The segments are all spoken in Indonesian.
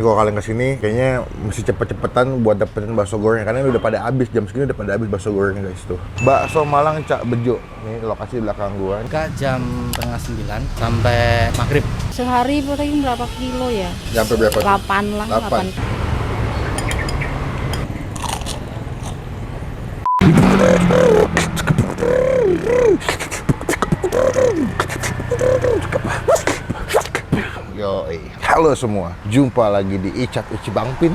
Ini kalau kalian kesini, kayaknya mesti cepet-cepetan buat dapetin bakso goreng. Karena ini udah pada habis, jam segini udah pada habis bakso goreng guys tuh. Bakso Malang Cak Bejo. Ini lokasi di belakang gua. Buka jam setengah 9 sampai maghrib. Sehari paling berapa kilo ya? Sampai berapa? 8 lah, 8. Yoi. Halo semua, jumpa lagi di Icap Ici Bangpin.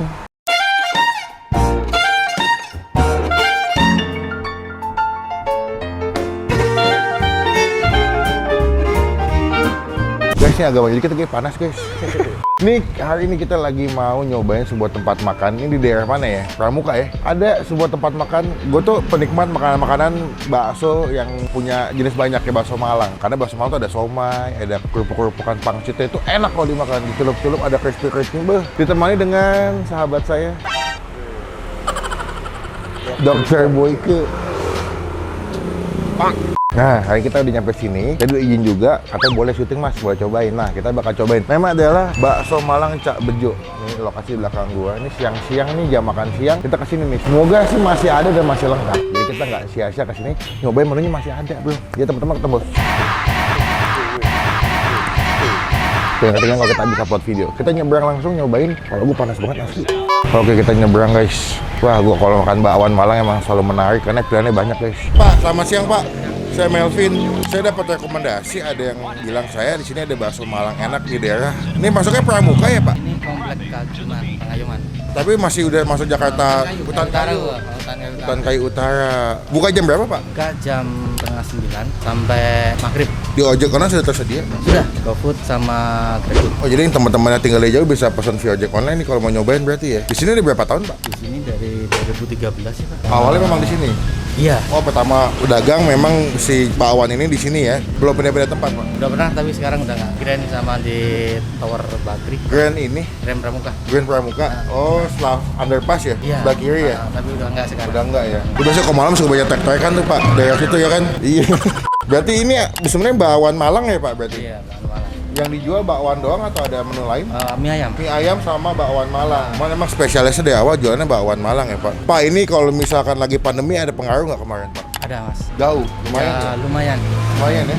Guys, ini agak banyak dikit lagi panas guys. Nih, hari ini kita lagi mau nyobain sebuah tempat makan. Ini di daerah mana ya? Pramuka ya? Ada sebuah tempat makan. Gue tuh penikmat makanan-makanan bakso yang punya jenis banyak ya, bakso Malang. Karena bakso Malang tuh ada somai, ada kerupuk-kerupukan pangsitnya, itu enak kalau dimakan. Dicelup-celup, ada crispy-crispy. Ditemani dengan sahabat saya, Dr. Boyke. Nah, hari kita udah nyampe sini, jadi izin juga, katanya boleh syuting mas, boleh cobain. Nah, kita bakal cobain. Nama adalah Bakso Malang Cak Bejo. Ini lokasi di belakang gua. Ini siang-siang nih, jam makan siang, kita kesini nih. Semoga sih masih ada dan masih lengkap. Jadi kita nggak sia-sia kesini, nyobain menunya masih ada bro. Ya teman-teman ketemu. Tinggal kalau kita bisa upload video. Kita nyebrang langsung nyobain. Kalau gua panas banget asli. Oke, kita nyebrang guys. Wah, gua kalau makan bakwan Malang emang selalu menarik karena pilihannya banyak guys. Pak, selamat siang Pak. Saya Melvin. Saya dapat rekomendasi, ada yang bilang saya di sini ada bakso Malang enak di daerah. Ini masuknya Pramuka ya Pak? Ini komplek Kajuman, Pengayuman. Tapi masih udah masuk Jakarta Hutan Kayu. Hutan Kayu Utara. Buka jam berapa Pak? Buka jam setengah 9 sampai maghrib. Di ojek online sudah tersedia? Sudah, GoFood sama GrabFood. Oh, jadi teman-teman yang tinggal di jauh bisa pesan via ojek online nih kalau mau nyobain berarti ya. Di sini ada berapa tahun Pak? Di sini dari 2013 ya Pak. Awalnya memang di sini. Iya. Oh, pertama pedagang memang si Pak Awan ini di sini ya. Belum pindah-pindah tempat Pak. Udah pernah tapi sekarang udah nggak. Grand sama di Tower Bakri. Grand ini, Grand Pramuka. Grand Pramuka. Oh, setelah underpass ya? Iya. Sebelah kiri ya? Tapi udah nggak sekarang. Udah enggak ya? Itu biasanya kalau malam suka banyak tek-tekan tuh Pak, daerah situ ya kan? Iya. Berarti ini sebenarnya bakwan Malang ya Pak berarti? Iya, Malang. Yang dijual bakwan doang atau ada menu lain? Mie ayam. Mie ayam sama bakwan Malang. Emang spesialisnya dari awal jualannya bakwan Malang ya Pak? Pak, ini kalau misalkan lagi pandemi ada pengaruh nggak kemarin Pak? Ada mas. Jauh, lumayan Ya, ya? lumayan. Lumayan ya?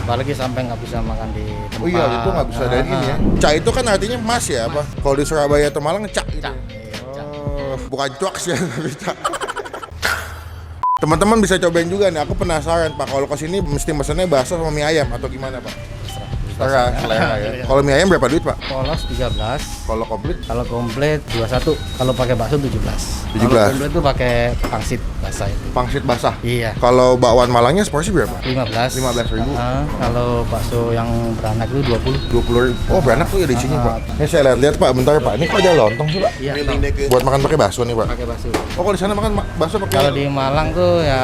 Apalagi sampai nggak bisa makan di tempat. Oh iya, itu nggak bisa dari ini ya? Cak itu kan artinya emas ya apa? Kalau di Surabaya atau Malang cak gitu. Cak, iya, cak. Oh, bukan cuaks ya, tapi cak. Teman-teman bisa cobain juga nih, aku penasaran Pak, kalau kesini mesti mesennya bakso sama mie ayam atau gimana Pak? Terserah, selera ya. Kalau mie ayam berapa duit Pak? Polos 13. Kalau komplit? Kalau komplit 21. Kalau pakai bakso 17. 17. Kalau komplit itu pakai pangsit basah itu. Pangsit basah? Iya. Kalau bakwan Malangnya seporsi berapa? 15. 15.000. Kalau bakso yang beranak itu 20. 20.000. Oh, beranak tuh ya di sini Pak. Ini saya lihat-lihat Pak, bentar Pak. Ini kok ada lontong sih Pak? Iya. Buat makan pakai bakso nih Pak. Pakai bakso. Oh, kalau di sana makan bakso pakai. Kalau di Malang tuh ya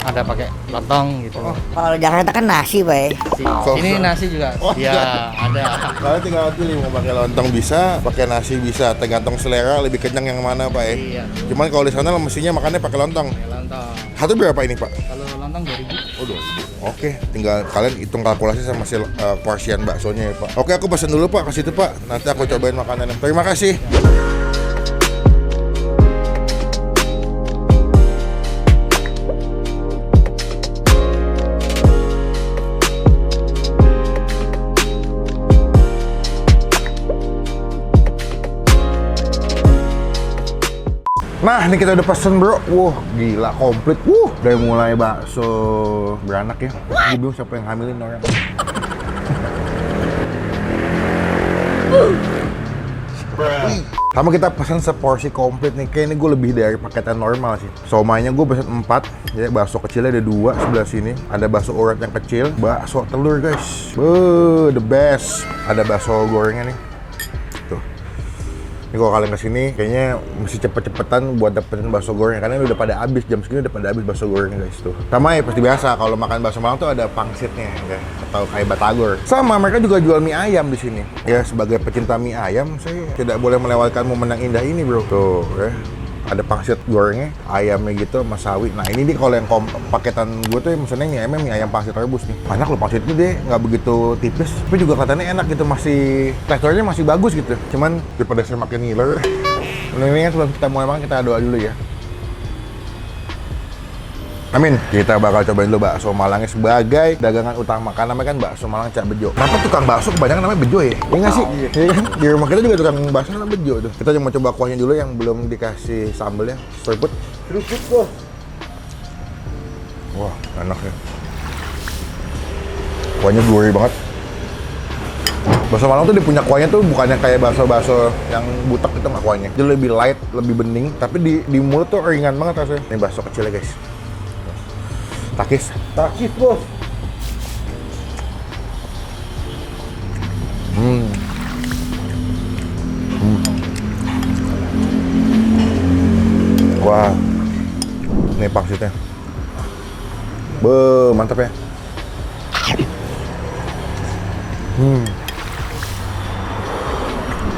ada pakai lontong gitu. Oh. Kalau Jakarta kan nasi, Pak. Ini nasi juga. Oh, Ya, ada. Kalian tinggal pilih mau pakai lontong bisa, pakai nasi bisa, tergantung selera lebih kenyang yang mana Pak ya. Iya. Cuman kalau di sana mestinya makannya pakai lontong. Pakai lontong. Satu berapa ini Pak? Kalau lontong 2000. Oh, 2.000. Oke, tinggal kalian hitung kalkulasi sama si porsian baksonya ya Pak. Oke, aku pesan dulu Pak ke situ Pak. Nanti aku cobain makanannya. Terima kasih. Nah, ini kita udah pesen bro. Wah, gila komplit. Dari mulai bakso beranak ya. Gue bingung siapa yang hamilin orang. Sama kita pesen seporsi komplit nih. Kayaknya gue lebih dari paketan normal sih. Somainya gue pesen 4. Ya, bakso kecilnya ada 2 sebelah sini. Ada bakso urat yang kecil. Bakso telur guys. The best. Ada bakso gorengnya nih. Ini kalau kalian kesini, kayaknya mesti cepet-cepetan buat dapetin bakso goreng. Karena ini udah pada habis, jam segini udah pada habis bakso goreng guys tuh. Sama ya pasti biasa, kalau makan bakso Malang tuh ada pangsitnya ya, atau kayak batagor. Sama, mereka juga jual mie ayam di sini. Ya, sebagai pecinta mie ayam, saya tidak boleh melewatkan momen yang indah ini bro. Tuh ya. Ada pangsit gorengnya, ayamnya gitu, sama sawi. Nah ini nih kalau yang paketan gue tuh misalnya mie ayamnya mie ayam pangsit rebus nih. Banyak loh pangsitnya deh, nggak begitu tipis. Tapi juga kelihatannya enak gitu, masih teksturnya masih bagus gitu. Cuman daripada saya makin ngiler. Ini kan sebelum kita mulai makan kita doa dulu ya. Amin. Kita bakal cobain dulu bakso Malangnya sebagai dagangan utama. Karena namanya kan bakso Malang Cak Bejo. Kenapa tukang bakso kebanyakan namanya Bejo ya? Iya nggak sih? Iya kan? Di rumah kita juga tukang bakso namanya Bejo tuh. Kita cuma coba kuahnya dulu yang belum dikasih sambelnya. Seruput. Seruput bos. Wah, enak ya. Kuahnya gurih banget. Bakso Malang tuh dia punya kuahnya tuh bukannya kayak bakso-bakso yang butek gitu nggak kuahnya. Dia lebih light, lebih bening. Tapi di mulut tuh ringan banget rasanya. Ini bakso kecilnya guys. Takis bos. Wah, ini pangsitnya. Mantap ya.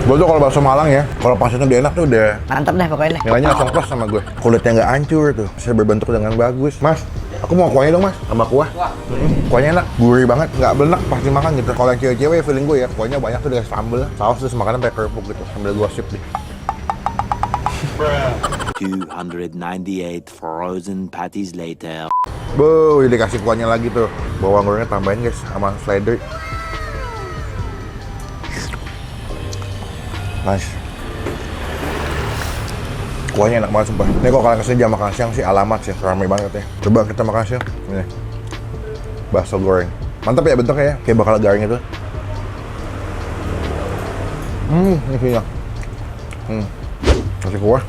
Gue tuh kalau bakso Malang ya, kalau pangsitnya udah enak tuh udah Mantap dah pokoknya. nilainya langsung plus sama gue. Kulitnya nggak hancur tuh, bisa berbentuk dengan bagus. Mas, aku mau kuahnya dong mas, sama kuah. Kuahnya enak, gurih banget, nggak belenak pasti makan gitu. Kalau yang cewek-cewek feeling gue ya, kuahnya banyak tuh dengan sambel, saus terus makanan pakai kerupuk gitu. Sambil gue sip deh. 298 frozen patties later. Udah dikasih kuahnya lagi tuh. Bawang gorengnya tambahin guys, sama slider. Nice. Kuahnya enak banget sumpah. Ini kalau kalian kesini jam makan siang sih alamat sih, ramai banget ya. Coba kita makan siang. Ini bakso goreng. Mantap ya bentuknya ya, kayak bakal garing itu. Isinya. Kasih kuah.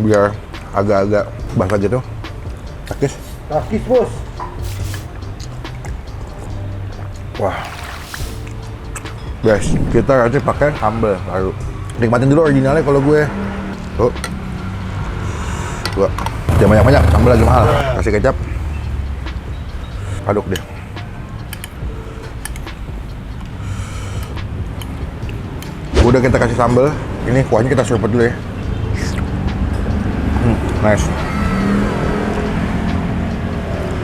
Biar agak-agak basah gitu. Takis bos. Wah. Guys, kita nanti pakai sambal baru. Nikmatin dulu originalnya kalau gue. Tuh. Jangan banyak-banyak, sambal lagi mahal. Kasih kecap. Aduk deh. Udah kita kasih sambal. Ini kuahnya kita seruput dulu ya. Nice.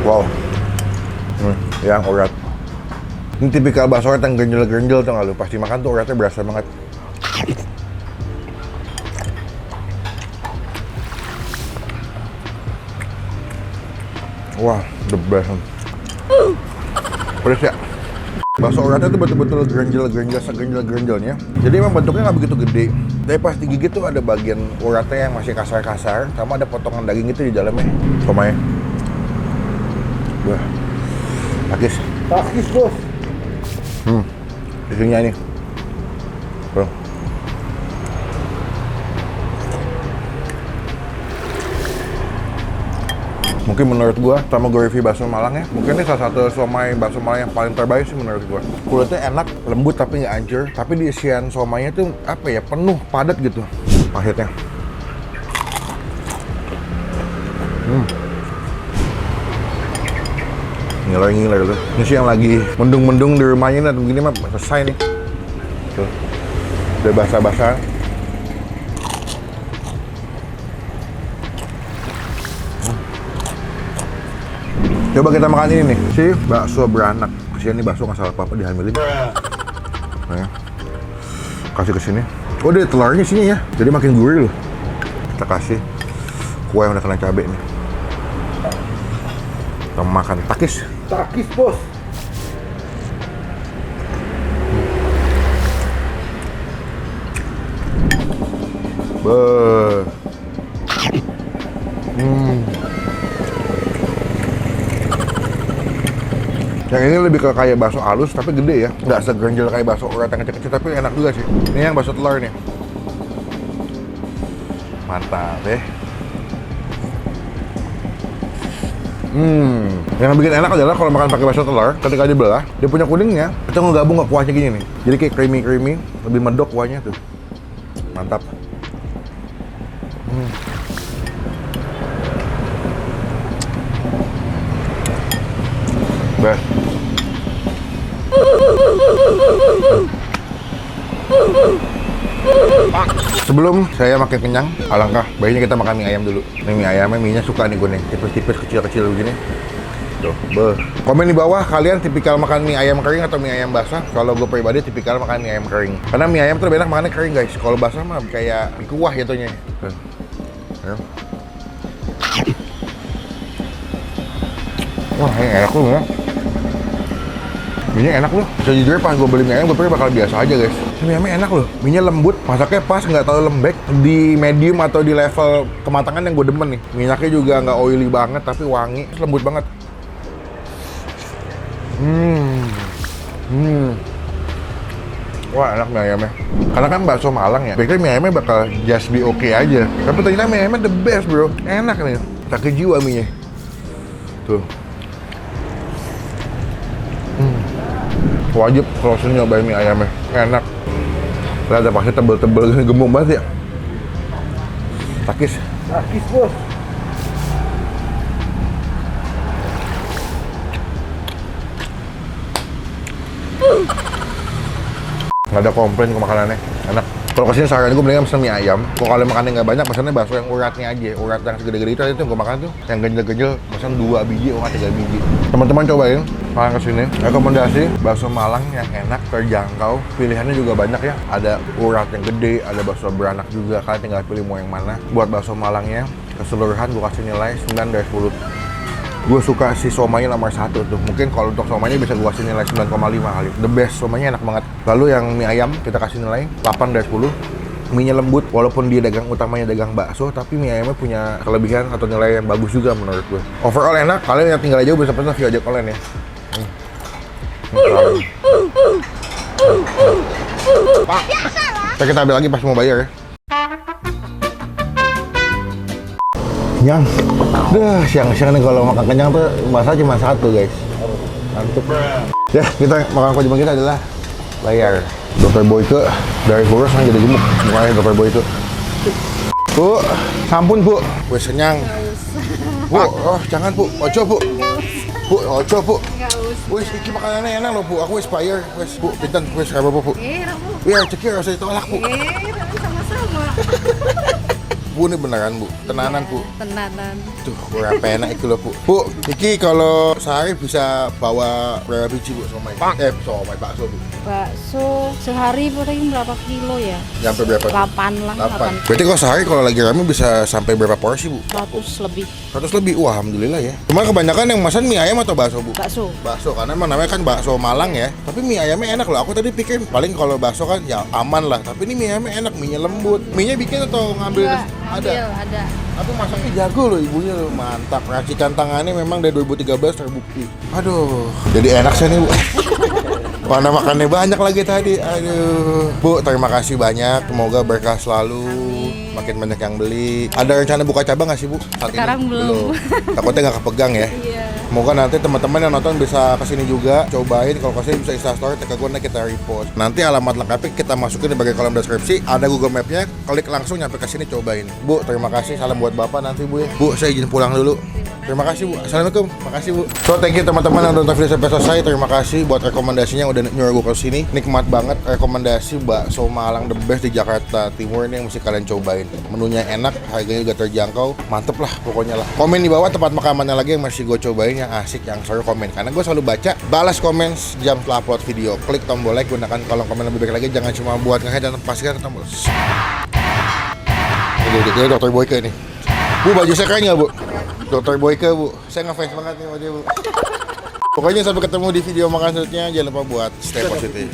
Wow. Yang urat. Ini tipikal bakso yang genjel-genjel tuh nggak lu? Pasti makan tuh uratnya berasa banget. Wah, the best. Pedas ya? Bakso uratnya tuh betul-betul gerenjel-gerenjelnya. Jadi emang bentuknya nggak begitu gede. Tapi pas digigit tuh ada bagian uratnya yang masih kasar-kasar, sama ada potongan daging gitu di dalamnya. Somanya. Wah, takis bos. Isinya ini. Tuh. Mungkin menurut gua, sama gue review bakso Malang ya, mungkin ini salah satu somai bakso Malang yang paling terbaik sih menurut gua. Kulitnya enak, lembut tapi nggak hancur. Tapi di isian somainya tuh apa ya, penuh, padat gitu pangsitnya. Ngiler tuh. Ini sih yang lagi mendung-mendung di rumahnya nih, begini mah selesai nih. Tuh. Udah basah-basah. Coba kita makan ini nih, si bakso beranak. Kasihan nih bakso nggak salah apa-apa dihamilin. Nah, kasih ke sini. Oh, ada telurnya sini ya, jadi makin gurih loh. Kita kasih kue yang udah kena cabai nih. Kita makan takis bos. Yang ini lebih ke kayak bakso halus tapi gede ya, nggak segerenjel kayak bakso urat yang kecil-kecil, tapi enak juga sih. Ini yang bakso telur nih, mantap deh. Yang bikin enak adalah kalau makan pakai bakso telur, ketika dibelah, dia punya kuningnya, itu ngegabung ke kuahnya gini nih. Jadi kayak creamy, lebih medok kuahnya tuh. Mantap. Best. Sebelum saya makin kenyang, alangkah baiknya kita makan mie ayam dulu. Ini mie ayamnya, mie-nya suka nih gue nih, tipis-tipis, kecil-kecil begini. Tuh, komen di bawah kalian tipikal makan mie ayam kering atau mie ayam basah. Kalau gue pribadi tipikal makan mie ayam kering. Karena mie ayam tuh lebih enak makannya kering guys. Kalau basah mah kayak mie kuah jatuhnya. Tuh. Ya. Wah, ini enak loh ya. Mie enak loh. Sejujurnya pas gue beli mie ayam, gue pikir bakal biasa aja guys. Mie ayamnya enak loh. Mie-nya lembut, masaknya pas, nggak terlalu lembek. Di medium atau di level kematangan yang gue demen nih. Minyaknya juga nggak oily banget, tapi wangi, lembut banget. Wah, enak mie ayamnya. Karena kan bakso Malang ya, pikir mie ayamnya bakal just be okay aja. Tapi ternyata mie ayamnya the best bro. Enak nih, sakit jiwa mie-nya. Tuh. Wajib kalau sini nyobain mie ayamnya, enak. Lihat ada pasti tebel-tebel gini, gembung banget ya. Takis bos. Nggak ada komplain ke makanannya, enak. Kalau kesini saran gue mendingan pesen mie ayam. Kalau makannya nggak banyak, pesannya bakso yang uratnya aja. Urat yang segede-gede itu yang gue makan tuh, yang ganjel-ganjel, pesan 2 biji, nggak 3 biji. Teman-teman cobain, makan kesini. Rekomendasi bakso Malang yang enak, terjangkau. Pilihannya juga banyak ya. Ada urat yang gede, ada bakso beranak juga. Kalian tinggal pilih mau yang mana. Buat bakso Malangnya, keseluruhan gue kasih nilai 9 dari 10. Gue suka si somainya nomor 1 tuh. Mungkin kalau untuk somainya bisa gue kasih nilai 9,5 kali. The best, somainya enak banget. Lalu yang mie ayam kita kasih nilai 8 dari 10. Mie-nya lembut, walaupun dia dagang utamanya dagang bakso, tapi mie ayamnya punya kelebihan atau nilai yang bagus juga menurut gue. Overall enak, kalian yang tinggal aja bisa pesan via ojek online ya. Pak, kita ambil lagi pas mau bayar ya. Kenyang. Duh, siang-siang nih kalau makan kenyang tuh masa cuma 1 guys. Mantap. Ya, kita makan kewajiban kita adalah bayar. Dr. Boyke dari kurus kan jadi gemuk. Mukanya Dr. Boyke. Bu, sampun bu. Wes kenyang. Bu, oh jangan bu. Ojo bu. Bu, ojo bu. Wes iki makanannya enak loh bu. Aku wes bayar. Wes bu, pinten wes berapa bu? Rabu. Biar cekir harus ditolak bu. Sama-sama. Bu ini beneran bu, tenanan bu. Tenanan. Tuh, berapa enak itu loh bu. Bu, iki kalau sehari bisa bawa berapa biji bu somai? Somai bakso bu. Bakso sehari paling berapa kilo ya? Sampai berapa? 8 lah. 8. Berarti kalau sehari kalau lagi rame bisa sampai berapa porsi bu? 100 lebih. 100 lebih, wah alhamdulillah ya. Cuma kebanyakan yang pesan mie ayam atau bakso bu? Bakso. Bakso, karena emang namanya kan bakso Malang ya. Tapi mie ayamnya enak loh, aku tadi pikir paling kalau bakso kan ya aman lah. Tapi ini mie ayamnya enak, mie-nya lembut. Mie-nya bikin atau ngambil? Ada. Tapi masaknya jago loh ibunya loh, mantap. Racikan tangannya memang dari 2013 terbukti. Aduh, jadi enak sih nih bu. Mana makannya banyak lagi tadi. Aduh. Bu, terima kasih banyak. Semoga berkah selalu. Makin banyak yang beli. Ada rencana buka cabang nggak sih bu? Saat Sekarang ini? belum. Takutnya nggak kepegang ya. Iya. Semoga nanti teman-teman yang nonton bisa kesini juga, cobain. Kalau kesini bisa instastory, tag gue, nanti kita repost. Nanti alamat lengkapnya kita masukin di bagian kolom deskripsi. Ada Google Map-nya, klik langsung nyampe kesini cobain. Bu, terima kasih. Salam buat Bapak nanti bu ya. Bu, saya izin pulang dulu. Terima kasih bu. Assalamualaikum. Makasih bu. So thank you teman-teman yang nonton video sampai selesai. Terima kasih buat rekomendasinya udah nyuruh gue kesini. Nikmat banget rekomendasi bakso Malang the best di Jakarta Timur ini yang mesti kalian cobain. Menunya enak, harganya juga terjangkau. Mantep lah pokoknya lah. Komen di bawah tempat makan mana lagi yang masih gue cobain yang asik, yang seru komen. Karena gue selalu baca, balas komen jam setelah upload video. Klik tombol like, gunakan kolom komen lebih baik lagi. Jangan cuma buat nge-head dan pastikan tombol. Ini Dr. Boyke nih. Bu, baju saya keren nggak bu? Dr. Boyke bu, saya ngefans banget nih sama dia bu. Pokoknya sampai ketemu di video makan selanjutnya. Jangan lupa buat stay positif.